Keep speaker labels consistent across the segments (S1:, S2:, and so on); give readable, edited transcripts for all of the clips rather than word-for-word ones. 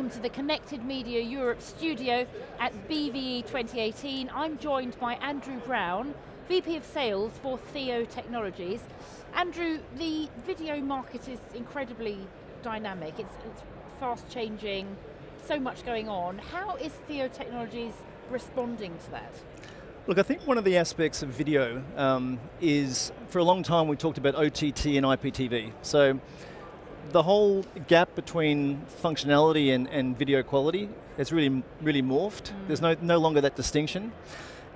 S1: welcome to the Connected Media Europe studio at BVE 2018. I'm joined by Andrew Brown, VP of Sales for Theo Technologies. Andrew, the video market is incredibly dynamic. It's fast changing, so much going on. How is Theo Technologies responding to that?
S2: Look, I think one of the aspects of video is, for a long time we talked about OTT and IPTV. So the whole gap between functionality and video quality has really morphed. There's no longer that distinction.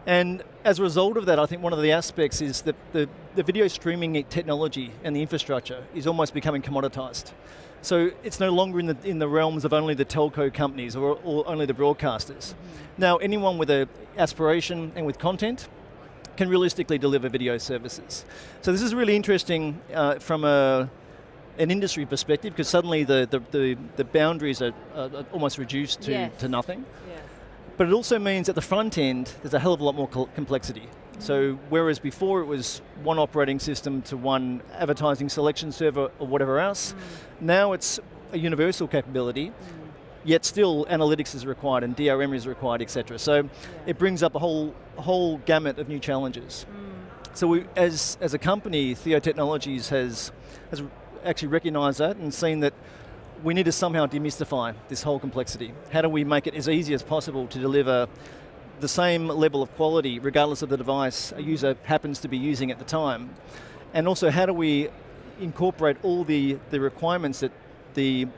S2: And as a result of that, I think one of the aspects is that the video streaming technology and the infrastructure is almost becoming commoditized. So it's no longer in the realms of only the telco companies or only the broadcasters. Now, anyone with an aspiration and with content can realistically deliver video services. So this is really interesting from an industry perspective, because suddenly the boundaries are almost reduced to nothing.
S1: Yes.
S2: But it also means at the front end, there's a hell of a lot more complexity. So whereas before it was one operating system to one advertising selection server or whatever else, now it's a universal capability, yet still analytics is required and DRM is required, etc. So it brings up a whole gamut of new challenges. So we, as a company, Theo Technologies has actually recognized that and seen that we need to somehow demystify this whole complexity. How do we make it as easy as possible to deliver the same level of quality regardless of the device a user happens to be using at the time? And also, how do we incorporate all the requirements that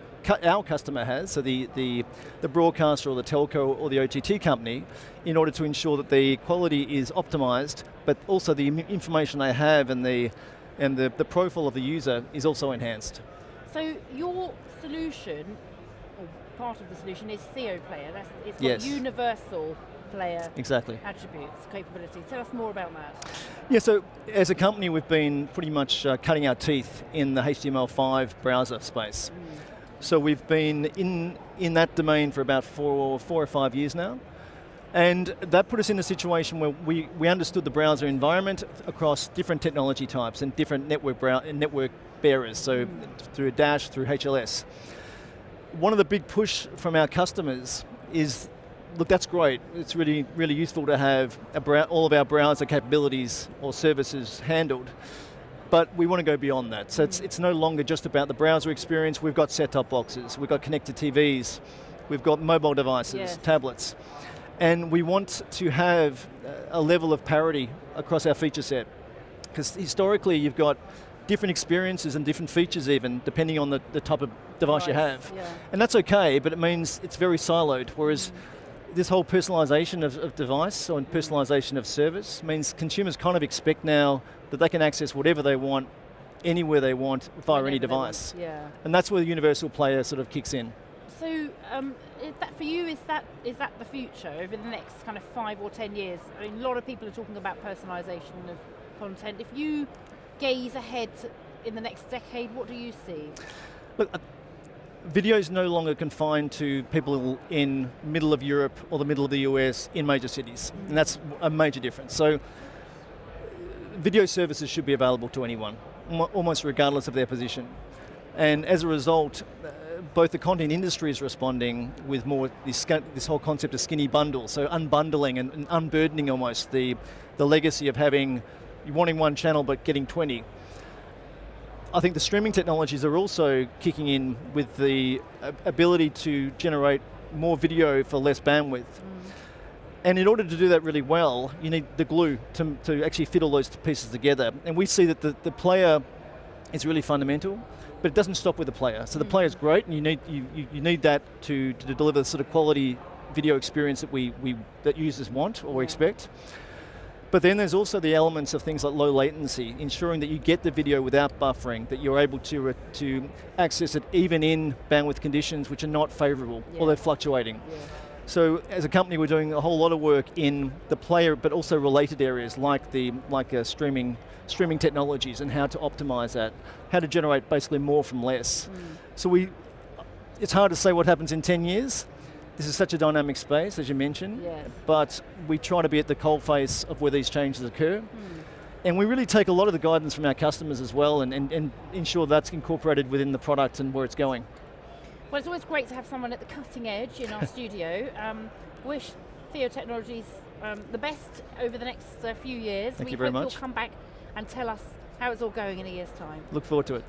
S2: our customer has, so the broadcaster or the telco or the OTT company, in order to ensure that the quality is optimized, but also the information they have and the profile of the user is also enhanced.
S1: So your solution, or part of the solution, is Theoplayer. It's got universal player attributes, capabilities. Tell us more about that.
S2: Yeah, so as a company we've been pretty much cutting our teeth in the HTML5 browser space. So we've been in that domain for about four or 5 years now. And that put us in a situation where we understood the browser environment across different technology types and different network bearers, so through Dash, through HLS. One of the big push from our customers is, look, that's great. It's really, really useful to have all of our browser capabilities or services handled, but we want to go beyond that. So it's no longer just about the browser experience. We've got set-top boxes, we've got connected TVs, we've got mobile devices, tablets. And we want to have a level of parity across our feature set. Because historically you've got different experiences and different features even, depending on the type of device you have. And that's okay, but it means it's very siloed, whereas this whole personalization of device or personalization of service means consumers kind of expect now that they can access whatever they want, anywhere they want, via any device. And that's where the universal player sort of kicks in.
S1: So, for you, is that the future over the next kind of 5 or 10 years? I mean, a lot of people are talking about personalization of content. If you gaze ahead in the next decade, what do you see?
S2: Look, video is no longer confined to people in middle of Europe or the middle of the US in major cities, and that's a major difference. So, video services should be available to anyone, almost regardless of their position. And as a result, both the content industry is responding with more this whole concept of skinny bundles, so unbundling and unburdening almost the legacy of wanting one channel but getting 20. I think the streaming technologies are also kicking in with the ability to generate more video for less bandwidth. And in order to do that really well, you need the glue to actually fit all those pieces together. And we see that the player is really fundamental, but it doesn't stop with the player. So the player is great, and you need that to deliver the sort of quality video experience that users want or expect. But then there's also the elements of things like low latency, ensuring that you get the video without buffering, that you're able to access it even in bandwidth conditions which are not favorable or they're fluctuating. So as a company, we're doing a whole lot of work in the player, but also related areas like streaming technologies and how to optimize that, how to generate basically more from less. So it's hard to say what happens in 10 years. This is such a dynamic space, as you mentioned, but we try to be at the coalface of where these changes occur. And we really take a lot of the guidance from our customers as well and ensure that's incorporated within the product and where it's going.
S1: Well, it's always great to have someone at the cutting edge in our studio. Wish Theo Technologies the best over the next few years.
S2: Thank you very much.
S1: We hope you'll come back and tell us how it's all going in a year's time.
S2: Look forward to it.